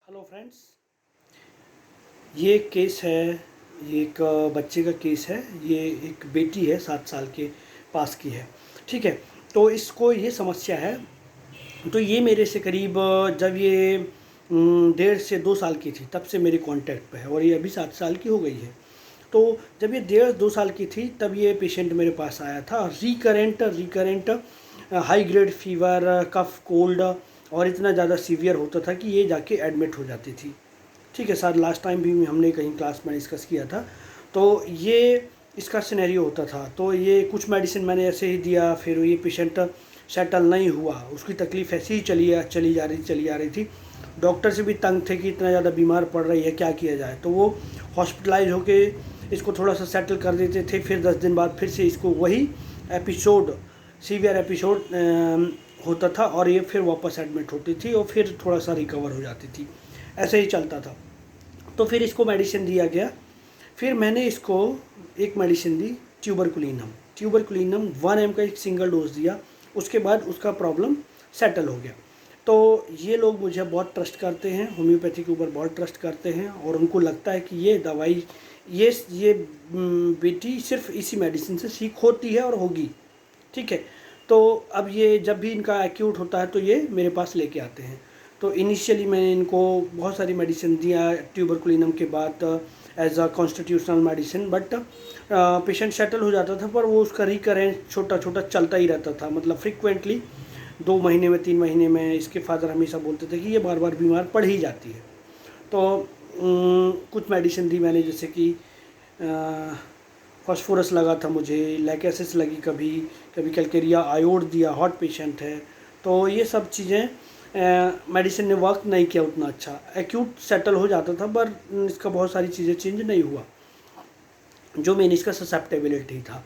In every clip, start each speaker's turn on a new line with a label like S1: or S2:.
S1: Hello friends, ये एक case है। ये एक बच्चे का केस है। ये एक बेटी है, 7 साल के पास की है। ठीक है। तो इसको ये समस्या है। तो ये मेरे से करीब जब ये 1.5 से 2 साल की थी तब से मेरे कांटेक्ट पे है, और ये अभी 7 साल की हो गई है। तो जब ये 1.5 2 साल की थी तब ये पेशेंट मेरे पास आया था। रिकरेंट हाई ग्रेड फीवर, कफ, कोल्ड, और इतना ज़्यादा सीवियर होता था कि ये जाके एडमिट हो जाती थी। ठीक है सर, लास्ट टाइम भी हमने कहीं क्लास में डिस्कस किया था। तो ये इसका सिनेरियो होता था। तो ये कुछ मेडिसिन मैंने ऐसे ही दिया, फिर ये पेशेंट सेटल नहीं हुआ, उसकी तकलीफ़ ऐसे ही चली जा रही थी। डॉक्टर से भी तंग थे कि इतना ज़्यादा बीमार पड़ रही है, क्या किया जाए। तो वो हॉस्पिटलाइज होके इसको थोड़ा सा सेटल कर देते थे। फिर 10 दिन बाद फिर से इसको वही एपिसोड, सीवियर एपिसोड होता था, और ये फिर वापस एडमिट होती थी और फिर थोड़ा सा रिकवर हो जाती थी। ऐसे ही चलता था। तो फिर इसको मेडिसिन दिया गया। फिर मैंने इसको एक मेडिसिन दी, ट्यूबरकुलिनम 1 mg का एक सिंगल डोज दिया। उसके बाद उसका प्रॉब्लम सेटल हो गया। तो ये लोग मुझे बहुत ट्रस्ट करते हैं, होम्योपैथी के ऊपर बहुत ट्रस्ट करते हैं, और उनको लगता है कि ये दवाई, ये बेटी सिर्फ इसी मेडिसिन से ठीक होती है और होगी। ठीक है। तो अब ये जब भी इनका एक्यूट होता है तो ये मेरे पास लेके आते हैं। तो इनिशियली मैंने इनको बहुत सारी मेडिसिन दिया ट्यूबरकुलिनम के बाद as a constitutional medicine, but patient settle हो जाता था, पर वो उसका रिकरेंट छोटा छोटा चलता ही रहता था। मतलब फ्रिक्वेंटली 2 महीने में, 3 महीने में इसके फादर हमेशा बोलते थे कि ये बार बार बीमार पड़ ही जाती है। तो कुछ मेडिसिन दी मैंने, जैसे कि फॉस्फोरस लगा था मुझे, लैकेसिस लगी, कभी कभी कैल्केरिया आयोड दिया, हॉट पेशेंट है। तो ये सब चीज़ें मेडिसिन ने वर्क नहीं किया उतना अच्छा। एक्यूट सेटल हो जाता था, पर इसका बहुत सारी चीज़ें चेंज नहीं हुआ, जो मेन इसका ससेप्टेबिलिटी था।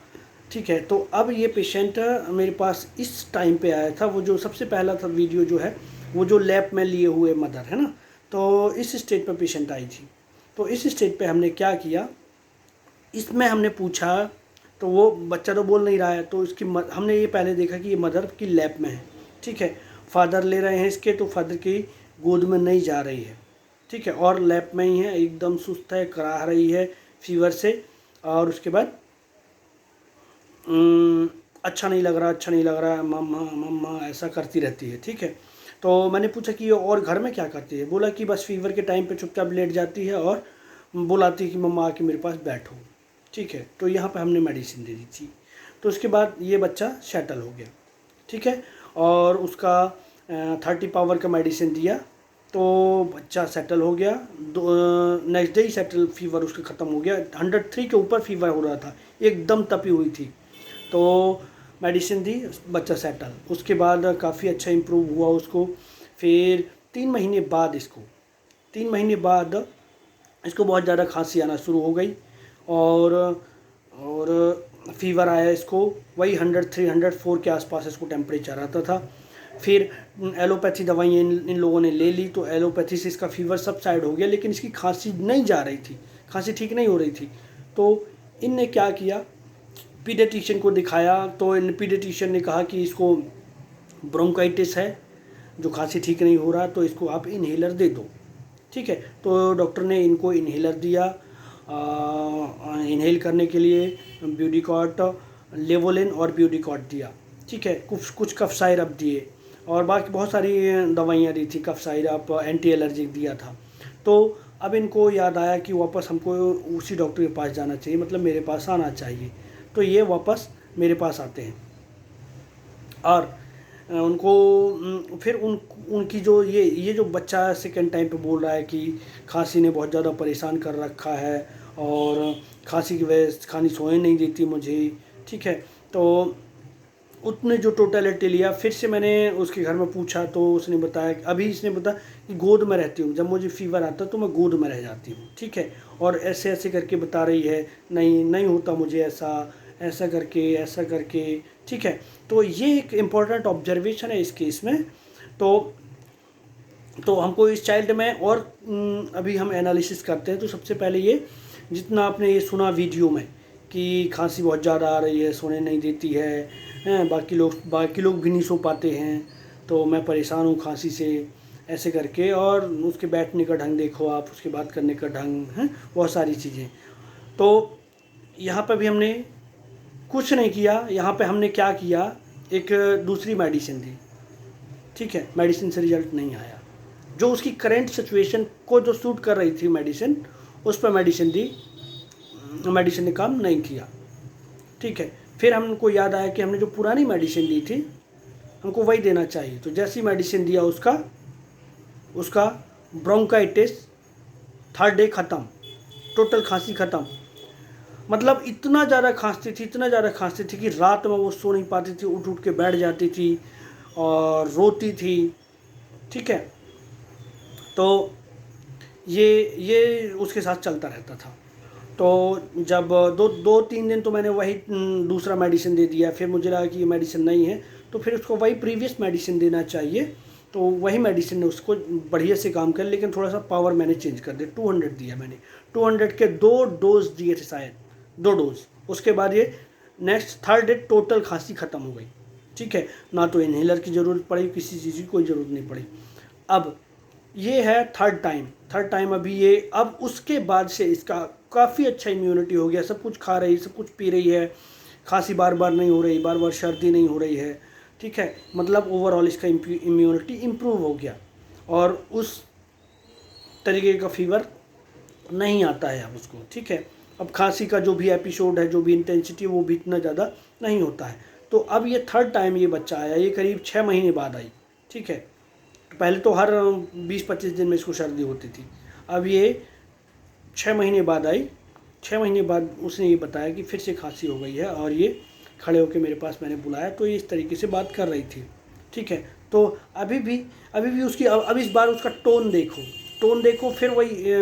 S1: ठीक है। तो अब ये पेशेंट मेरे पास इस टाइम पे आया था। वो जो सबसे पहला था वीडियो जो है, वो जो लैब में लिए हुए मदर है ना, तो इस स्टेज पे पेशेंट आई थी। तो इस स्टेज पे हमने क्या किया, इसमें हमने पूछा, तो वो बच्चा तो बोल नहीं रहा है, तो इसकी हमने ये पहले देखा कि ये मदर की लैब में है। ठीक है। फादर ले रहे हैं इसके, तो फादर की गोद में नहीं जा रही है। ठीक है। और लैब में ही है, एकदम सुस्त है, कराह रही है फीवर से। और उसके बाद अच्छा नहीं लग रहा, अच्छा नहीं लग रहा, मम्मा मम्मा ऐसा करती रहती है। ठीक है। तो मैंने पूछा कि ये और घर में क्या करती है। बोला कि बस फीवर के टाइम पे चुपचाप लेट जाती है और बुलाती है कि मम्मा आके मेरे पास बैठो। ठीक है। तो यहाँ पे हमने मेडिसिन दे दी थी। तो उसके बाद ये बच्चा सेटल हो गया। ठीक है। और उसका 30 पावर का मेडिसिन दिया, तो बच्चा सेटल हो गया। नेक्स्ट डे ही सेटल, फीवर उसका ख़त्म हो गया। 103 के ऊपर फीवर हो रहा था, एकदम तपी हुई थी। तो मेडिसिन दी, बच्चा सेटल। उसके बाद काफ़ी अच्छा इम्प्रूव हुआ उसको। फिर 3 महीने बाद इसको बहुत ज़्यादा खांसी आना शुरू हो गई, और फीवर आया इसको। वही 103 104 के आसपास इसको टेम्परेचर आता था। फिर एलोपैथी दवाइयाँ इन लोगों ने ले ली, तो एलोपैथी से इसका फीवर सब साइड हो गया, लेकिन इसकी खांसी नहीं जा रही थी, खांसी ठीक नहीं हो रही थी। तो इनने क्या किया, पीडियाट्रिशियन को दिखाया। तो इन पीडियाट्रिशियन ने कहा कि इसको ब्रोंकाइटिस है, जो खांसी ठीक नहीं हो रहा, तो इसको आप इन्हेलर दे दो। ठीक है। तो डॉक्टर ने इनको इन्हेलर दिया। इन्हेल करने के लिए ब्यूडिकॉट, लेवोलिन और ब्यूडिकॉट दिया। ठीक है। कुछ कुछ कफ साइरप दिए, और बाकी बहुत सारी दवाइयाँ दी थी, कफ साइरप, एंटी एलर्जिक दिया था। तो अब इनको याद आया कि वापस हमको उसी डॉक्टर के पास जाना चाहिए, मतलब मेरे पास आना चाहिए। तो ये वापस मेरे पास आते हैं, और उनको फिर उनकी जो ये जो बच्चा सेकेंड टाइम पे बोल रहा है कि खांसी ने बहुत ज़्यादा परेशान कर रखा है, और खांसी की वजह से खानी सोने नहीं देती मुझे। ठीक है। तो उसने जो टोटलिटी लिया, फिर से मैंने उसके घर में पूछा, तो उसने बताया, अभी इसने बताया कि गोद में रहती हूँ, जब मुझे फीवर आता है तो मैं गोद में रह जाती हूँ। ठीक है। और ऐसे ऐसे करके बता रही है, नहीं नहीं होता मुझे ऐसा, ऐसा करके ऐसा करके। ठीक है। तो ये एक इम्पॉर्टेंट ऑब्जर्वेशन है इस केस में। तो हमको इस चाइल्ड में, और अभी हम एनालिसिस करते हैं। तो सबसे पहले ये, जितना आपने ये सुना वीडियो में कि खांसी बहुत ज़्यादा आ रही है, सोने नहीं देती है, बाकी लोग भी नहीं सो पाते हैं, तो मैं परेशान हूँ खांसी से, ऐसे करके, और उसके बैठने का ढंग देखो आप, उसके बात करने का ढंग है, बहुत सारी चीज़ें। तो यहाँ पर भी हमने कुछ नहीं किया, यहाँ पे हमने क्या किया, एक दूसरी मेडिसिन दी, ठीक है। मेडिसिन से रिजल्ट नहीं आया, जो उसकी करेंट सिचुएशन को जो सूट कर रही थी मेडिसिन, उस पर मेडिसिन दी, मेडिसिन ने काम नहीं किया, ठीक है। फिर हमको याद आया कि हमने जो पुरानी मेडिसिन दी थी हमको वही देना चाहिए, तो जैसी मेडिसिन दिया उसका ब्रोंकाइटिस थर्ड डे ख़त्म, टोटल खांसी ख़त्म। मतलब इतना ज़्यादा खांसती थी कि रात में वो सो नहीं पाती थी, उठ उठ के बैठ जाती थी और रोती थी, ठीक है। तो ये उसके साथ चलता रहता था। तो जब दो तीन दिन तो मैंने वही दूसरा मेडिसिन दे दिया, फिर मुझे लगा कि ये मेडिसिन नहीं है, तो फिर उसको वही प्रीवियस मेडिसिन देना चाहिए, तो वही मेडिसिन ने उसको बढ़िया से काम कर, लेकिन थोड़ा सा पावर मैंने चेंज कर दिया। 200 दिया मैंने, 200 के 2 डोज दिए थे शायद, 2 डोज। उसके बाद ये नेक्स्ट थर्ड डे टोटल खांसी ख़त्म हो गई, ठीक है। ना तो इन्हेलर की ज़रूरत पड़ी, किसी चीज़ की कोई ज़रूरत नहीं पड़ी। अब ये है थर्ड टाइम अभी ये, अब उसके बाद से इसका काफ़ी अच्छा इम्यूनिटी हो गया, सब कुछ खा रही, सब कुछ पी रही है, खांसी बार बार नहीं हो रही, बार बार सर्दी नहीं हो रही है, ठीक है। मतलब ओवरऑल इसका इम्यूनिटी इम्प्रूव हो गया, और उस तरीके का फीवर नहीं आता है अब उसको, ठीक है। अब खांसी का जो भी एपिसोड है, जो भी इंटेंसिटी, वो भी इतना ज़्यादा नहीं होता है। तो अब ये थर्ड टाइम ये बच्चा आया, ये करीब 6 महीने बाद आई, ठीक है। पहले तो हर 20-25 दिन में इसको सर्दी होती थी, अब ये 6 महीने बाद आई। 6 महीने बाद उसने ये बताया कि फिर से खांसी हो गई है, और ये खड़े होकर मेरे पास मैंने बुलाया, तो ये इस तरीके से बात कर रही थी, ठीक है। तो अभी भी उसकी, अब इस बार उसका टोन देखो, फिर वही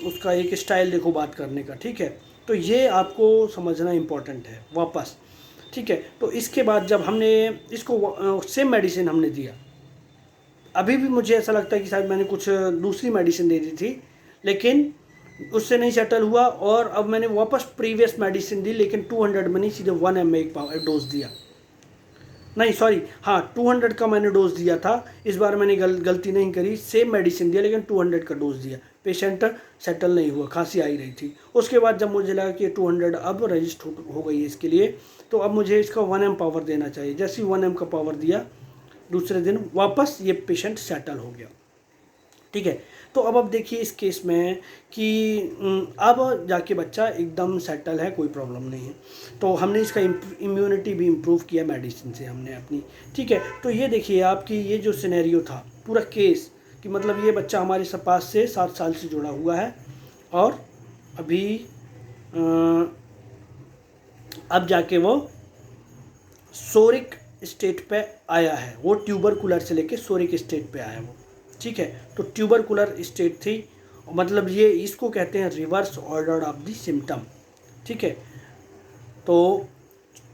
S1: उसका एक स्टाइल देखो बात करने का, ठीक है। तो ये आपको समझना इम्पोर्टेंट है वापस, ठीक है। तो इसके बाद जब हमने इसको सेम मेडिसिन हमने दिया, अभी भी मुझे ऐसा लगता है कि शायद मैंने कुछ दूसरी मेडिसिन दे दी थी, लेकिन उससे नहीं सेटल हुआ, और अब मैंने वापस प्रीवियस मेडिसिन दी, लेकिन 200 में नहीं, सीधे 1 mg एक डोज दिया। नहीं सॉरी, हाँ 200 का मैंने डोज दिया था। इस बार मैंने गलती नहीं करी, सेम मेडिसिन दिया लेकिन 200 का डोज दिया। पेशेंट सेटल नहीं हुआ, खांसी आई रही थी। उसके बाद जब मुझे लगा कि 200 अब रजिस्टर हो गई है इसके लिए, तो अब मुझे इसका 1 m पावर देना चाहिए। जैसे ही 1 m का पावर दिया, दूसरे दिन वापस ये पेशेंट सेटल हो गया, ठीक है। तो अब देखिए इस केस में कि अब जाके बच्चा एकदम सेटल है, कोई प्रॉब्लम नहीं है। तो हमने इसका इम्यूनिटी भी इम्प्रूव किया मेडिसिन से हमने अपनी, ठीक है। तो ये देखिए आपकी ये जो सिनेरियो था पूरा केस, कि मतलब ये बच्चा हमारे पास से 7 साल से जुड़ा हुआ है, और अभी अब जाके वो सोरिक स्टेट पे आया है, वो ट्यूबरकुलर से लेके सोरिक स्टेट पे आया है वो, ठीक है। तो ट्यूबरकुलर स्टेट थी, मतलब ये इसको कहते हैं reverse order of the symptom, ठीक है। तो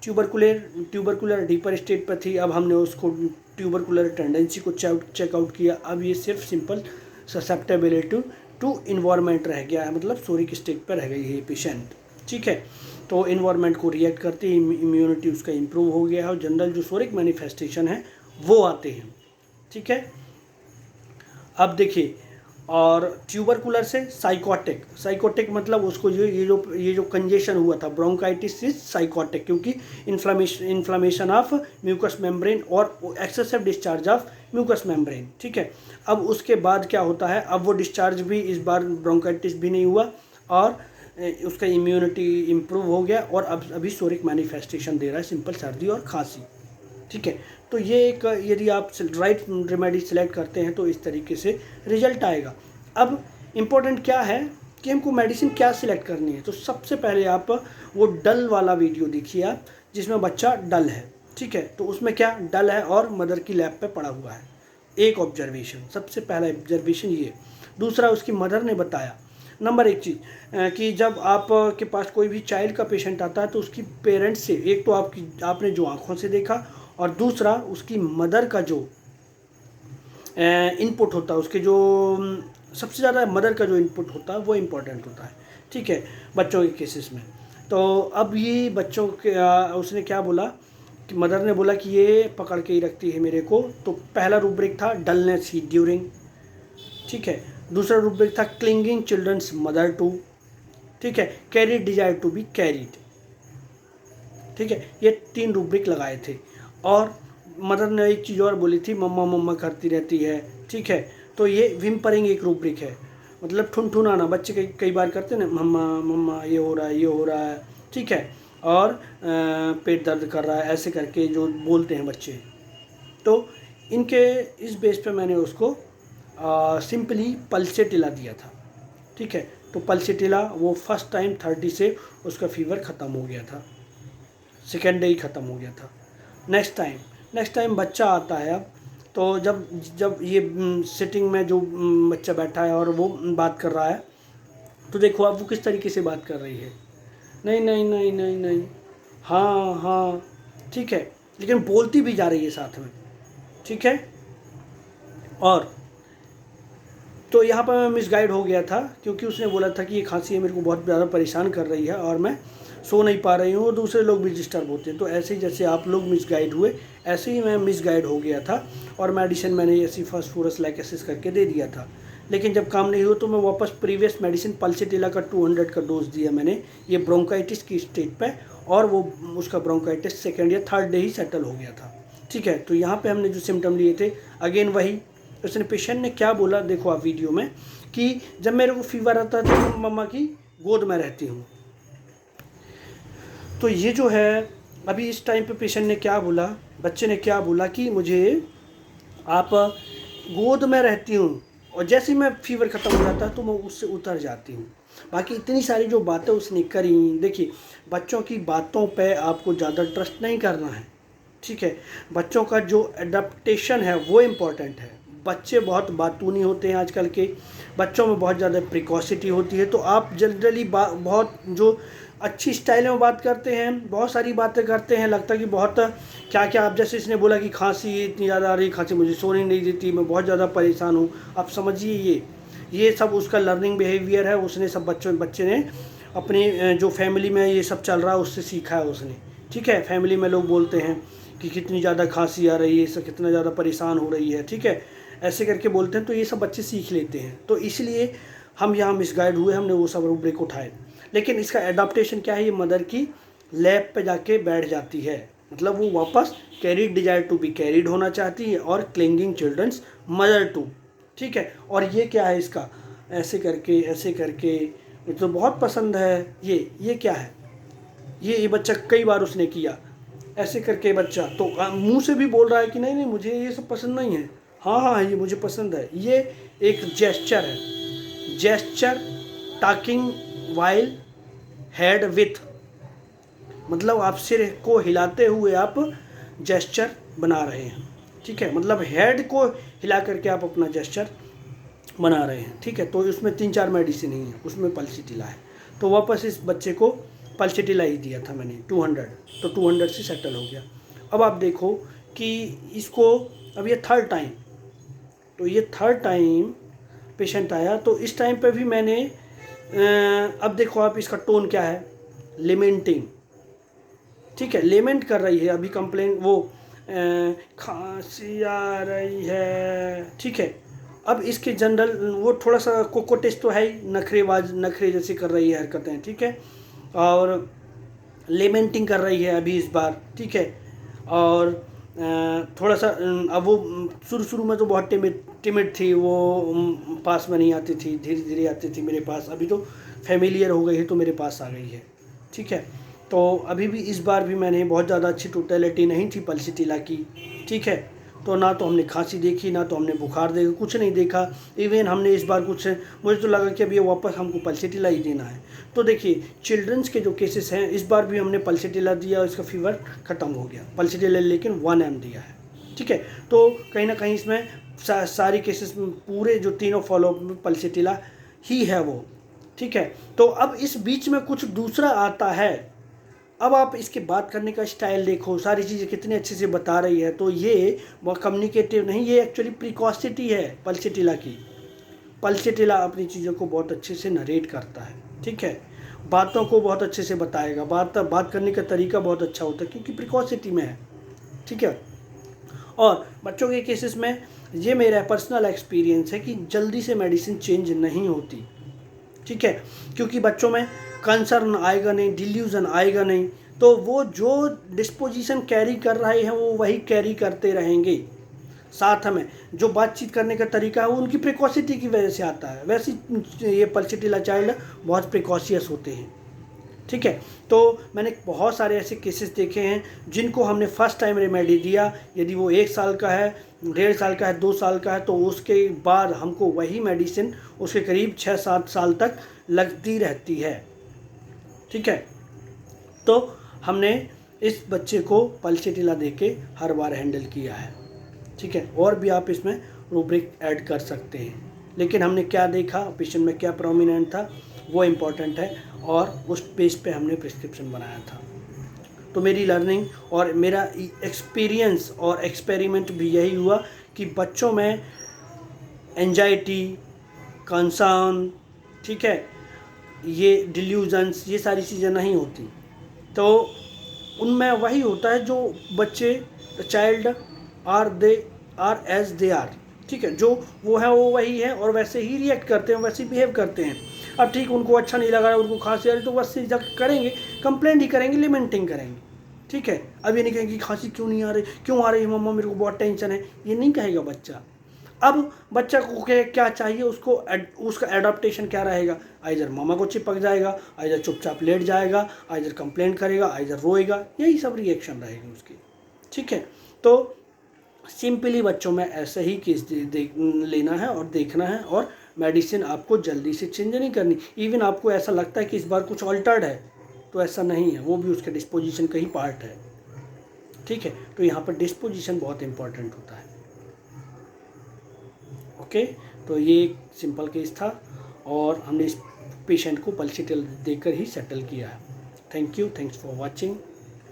S1: ट्यूबरकुलर डीपर स्टेट पर थी, अब हमने उसको ट्यूबरकुलर टेंडेंसी को चेकआउट किया। अब ये सिर्फ सिंपल ससेप्टेबिलिटी टू इन्वायरमेंट रह गया है, मतलब सोरिक स्टेट पर रह गई है पेशेंट, ठीक है। तो इन्वायरमेंट को रिएक्ट करते ही इम्यूनिटी उसका इम्प्रूव हो गया है, और जनरल जो सोरिक मैनिफेस्टेशन है वो आते हैं, ठीक है। अब देखिए, और ट्यूबरकुलर से साइकोटिक मतलब उसको ये जो कंजेशन हुआ था, ब्रोंकाइटिस इज साइकोटिक, क्योंकि इन्फ्लामेशन ऑफ म्यूकस मेम्ब्रेन और excessive discharge of mucous membrane, ठीक है। अब उसके बाद क्या होता है, अब वो डिस्चार्ज भी इस बार ब्रोंकाइटिस भी नहीं हुआ, और उसका इम्यूनिटी इम्प्रूव हो गया, और अब अभी सोरिक मैनिफेस्टेशन दे रहा है, सिंपल सर्दी और खांसी, ठीक है। तो ये एक, यदि आप राइट रेमेडी सेलेक्ट करते हैं तो इस तरीके से रिजल्ट आएगा। अब इम्पोर्टेंट क्या है कि हमको मेडिसिन क्या सिलेक्ट करनी है। तो सबसे पहले आप वो डल वाला वीडियो देखिए आप, जिसमें बच्चा डल है, ठीक है। तो उसमें क्या डल है और मदर की लैब पे पड़ा हुआ है, एक ऑब्जर्वेशन, सबसे पहला ऑब्जर्वेशन ये। दूसरा, उसकी मदर ने बताया, नंबर एक चीज़ कि जब आप के पास कोई भी चाइल्ड का पेशेंट आता है तो उसकी पेरेंट्स से, एक तो आपने जो आँखों से देखा, और दूसरा उसकी मदर का जो इनपुट होता है, उसके जो सबसे ज़्यादा मदर का जो इनपुट होता है वो इम्पोर्टेंट होता है, ठीक है, बच्चों के केसेस में। तो अब ये बच्चों के उसने क्या बोला कि मदर ने बोला कि ये पकड़ के ही रखती है मेरे को। तो पहला रूब्रिक था डलनेस ही ड्यूरिंग, ठीक है। दूसरा रूब्रिक था क्लिंगिंग चिल्ड्रंस मदर टू, ठीक है। Carried desire to be carried, ठीक है। ये 3 रूब्रिक लगाए थे। और मदर ने एक चीज़ और बोली थी, मम्मा मम्मा करती रहती है, ठीक है। तो ये विम्परिंग एक रूब्रिक है, मतलब ठुनठुनाना। बच्चे कई बार करते हैं ना, मम्मा मम्मा ये हो रहा है, ये हो रहा है, ठीक है। और पेट दर्द कर रहा है, ऐसे करके जो बोलते हैं बच्चे। तो इनके इस बेस पे मैंने उसको सिंपली पल्सेटिला दिया था, ठीक है। तो पल्सेटिला वो फर्स्ट टाइम 30 से उसका फीवर ख़त्म हो गया था, सेकेंड डे ही ख़त्म हो गया था। नेक्स्ट टाइम बच्चा आता है अब, तो जब ये सिटिंग में जो बच्चा बैठा है और वो बात कर रहा है, तो देखो अब वो किस तरीके से बात कर रही है, नहीं नहीं नहीं नहीं नहीं, हाँ हाँ, ठीक है, लेकिन बोलती भी जा रही है साथ में, ठीक है। और तो यहाँ पर मैं मिसगाइड हो गया था, क्योंकि उसने बोला था कि ये खांसी है, मेरे को बहुत ज़्यादा परेशान कर रही है और मैं सो नहीं पा रही हूँ और दूसरे लोग भी डिस्टर्ब होते हैं। तो ऐसे ही जैसे आप लोग मिसगाइड हुए, ऐसे ही मैं मिसगाइड हो गया था और मेडिसिन मैंने ऐसी फॉस्फोरस लैकेसिस करके दे दिया था। लेकिन जब काम नहीं हुआ तो मैं वापस प्रीवियस मेडिसिन पल्सेटिला का 200 का डोज दिया मैंने, ये ब्रोंकाइटिस की स्टेज पे, और वो उसका ब्रोंकाइटिस सेकेंड या थर्ड डे ही सेटल हो गया था, ठीक है। तो यहाँ पे हमने जो सिम्टम लिए थे, अगेन वही, उसने पेशेंट ने क्या बोला देखो आप वीडियो में, कि जब मेरे को फीवर आता है तो मम्मा की गोद में रहती हूँ। तो ये जो है अभी इस टाइम पे पेशेंट ने क्या बोला, बच्चे ने क्या बोला कि मुझे आप गोद में रहती हूँ, और जैसे ही मैं फीवर ख़त्म हो जाता है तो मैं उससे उतर जाती हूँ। बाकी इतनी सारी जो बातें उसने करी, देखिए बच्चों की बातों पे आपको ज़्यादा ट्रस्ट नहीं करना है, ठीक है। बच्चों का जो एडाप्टेशन है वो इम्पॉर्टेंट है। बच्चे बहुत बातूनी होते हैं आजकल के, बच्चों में बहुत ज़्यादा प्रिकॉसिटी होती है। तो आप जनरली बहुत जो अच्छी स्टाइल में बात करते हैं, बहुत सारी बातें करते हैं, लगता है कि बहुत क्या क्या, आप जैसे इसने बोला कि खांसी इतनी ज़्यादा आ रही, खांसी मुझे सोने नहीं देती, मैं बहुत ज़्यादा परेशान हूँ। आप समझिए ये सब उसका लर्निंग बिहेवियर है, उसने सब बच्चे ने अपनी जो फैमिली में ये सब चल रहा है उससे सीखा है उसने, ठीक है। फैमिली में लोग बोलते हैं कि कितनी ज़्यादा खांसी आ रही है, इससे कितना ज़्यादा परेशान हो रही है, ठीक है, ऐसे करके बोलते हैं। तो ये सब बच्चे सीख लेते हैं, तो इसलिए हम यहाँ मिसगाइड हुए, हमने वो सब रूब्रिक उठाए। लेकिन इसका एडाप्टेशन क्या है, ये मदर की लैब पे जाके बैठ जाती है, मतलब वो वापस carried desire to be carried होना चाहती है और क्लिंगिंग चिल्ड्रंस मदर टू, ठीक है। और ये क्या है इसका, ऐसे करके मुझे तो बहुत पसंद है, ये क्या है, ये बच्चा कई बार उसने किया ऐसे करके। बच्चा तो मुंह से भी बोल रहा है कि नहीं नहीं मुझे ये सब पसंद नहीं है, हाँ हाँ ये मुझे पसंद है। ये एक जेस्चर है, gesture talking while head with, मतलब आप सिर को हिलाते हुए आप जेस्चर बना रहे हैं, ठीक है, मतलब हेड को हिला करके आप अपना जेस्चर बना रहे हैं, ठीक है। तो उसमें 3-4 मेडिसिन ही है, उसमें पल्सिटिला है। तो वापस इस बच्चे को पल्सिटिला ही दिया था मैंने 200, तो 200 से सेटल हो गया। अब आप देखो कि इसको, अब ये थर्ड टाइम, तो ये थर्ड टाइम पेशेंट आया, तो इस टाइम पे भी मैंने अब देखो आप इसका टोन क्या है, लेमेंटिंग, ठीक है, लेमेंट कर रही है अभी, कंप्लेन वो खांसी आ रही है, ठीक है। अब इसके जनरल वो थोड़ा सा कोको टेस्ट तो है ही, नखरे जैसे कर रही है हरकतें, ठीक है, और लेमेंटिंग कर रही है अभी इस बार, ठीक है। और थोड़ा सा अब वो शुरू में तो बहुत टिमिड थी, वो पास में नहीं आती थी, धीरे धीरे आती थी मेरे पास, अभी तो फैमिलियर हो गई है तो मेरे पास आ गई है, ठीक है। तो अभी भी इस बार भी मैंने बहुत ज़्यादा अच्छी टोटलिटी नहीं थी पल्सिटिला की, ठीक है। तो ना तो हमने खांसी देखी, ना तो हमने बुखार देखा, कुछ नहीं देखा। इवन हमने इस बार कुछ, मुझे तो लगा कि अब ये वापस हमको पल्सिटिला ही देना है। तो देखिए चिल्ड्रंस के जो केसेस हैं, इस बार भी हमने पल्सिटिला दिया और इसका फीवर ख़त्म हो गया, पल्सिटिला लेकिन 1 ml दिया है, ठीक है। तो कहीं ना कहीं इसमें सारी केसेस में पूरे जो तीनों फॉलोअप में पल्सिटिला ही है वो, ठीक है। तो अब इस बीच में कुछ दूसरा आता है, अब आप इसके बात करने का स्टाइल देखो, सारी चीज़ें कितने अच्छे से बता रही है। तो ये कम्युनिकेटिव नहीं, ये एक्चुअली प्रिकॉसिटी है पल्सिटिला की। पल्सिटिला अपनी चीज़ों को बहुत अच्छे से नरेट करता है, ठीक है, बातों को बहुत अच्छे से बताएगा, बात करने का तरीका बहुत अच्छा होता है क्योंकि प्रिकॉसिटी में है, ठीक है। और बच्चों के केसेस में ये मेरा पर्सनल एक्सपीरियंस है कि जल्दी से मेडिसिन चेंज नहीं होती, ठीक है, क्योंकि बच्चों में कंसर्न आएगा नहीं, डिल्यूजन आएगा नहीं, तो वो जो डिस्पोजिशन कैरी कर रहे हैं वो वही कैरी करते रहेंगे। साथ में जो बातचीत करने का तरीका है वो उनकी प्रिकॉसिटी की वजह से आता है। वैसे ये पल्सिटिला चाइल्ड बहुत प्रिकॉशियस होते हैं, ठीक है। तो मैंने बहुत सारे ऐसे केसेस देखे हैं जिनको हमने फर्स्ट टाइम रेमेडी दिया, यदि वो 1 साल का है, 1.5 साल का है, 2 साल का है, तो उसके बाद हमको वही मेडिसिन उसके करीब 6-7 साल तक लगती रहती है, ठीक है। तो हमने इस बच्चे को पल्सिटिला दे के हर बार हैंडल किया है, ठीक है। और भी आप इसमें रूब्रिक ऐड कर सकते हैं, लेकिन हमने क्या देखा, पेशेंट में क्या प्रोमिनेंट था वो इम्पॉर्टेंट है, और उस बेस पे हमने प्रिस्क्रिप्शन बनाया था। तो मेरी लर्निंग और मेरा एक्सपीरियंस और एक्सपेरिमेंट भी यही हुआ कि बच्चों में एंजाइटी, कंसर्न, ठीक है, ये डिल्यूजन्स, ये सारी चीज़ें नहीं होती। तो उनमें वही होता है जो बच्चे, child are as they are, ठीक है, जो वो है वो वही है और वैसे ही रिएक्ट करते हैं, वैसे ही बिहेव करते हैं। अब ठीक उनको अच्छा नहीं लगा, उनको खांसी आ रही, तो बस करेंगे, कंप्लेंट ही करेंगे, लिमेंटिंग करेंगे, ठीक है। अब ये नहीं कहेंगे खांसी क्यों नहीं आ रही, क्यों आ रही है मम्मा, मेरे को बहुत टेंशन है, ये नहीं कहेगा बच्चा। अब बच्चा को क्या चाहिए, उसको उसका एडाप्टेशन क्या रहेगा, आइदर मामा को चिपक जाएगा, आइदर चुपचाप लेट जाएगा, आइदर कंप्लेंट करेगा, आइदर रोएगा, यही सब रिएक्शन रहेगी उसकी, ठीक है। तो सिंपली बच्चों में ऐसे ही केस लेना है और देखना है, और मेडिसिन आपको जल्दी से चेंज नहीं करनी। इवन आपको ऐसा लगता है कि इस बार कुछ ऑल्टर्ड है, तो ऐसा नहीं है, वो भी उसके डिस्पोजिशन का ही पार्ट है, ठीक है। तो यहाँ पर डिस्पोजिशन बहुत इंपॉर्टेंट होता है, ओके। तो ये एक सिंपल केस था और हमने इस पेशेंट को पल्सिटिला देकर ही सेटल किया है। Thank you, thanks for watching.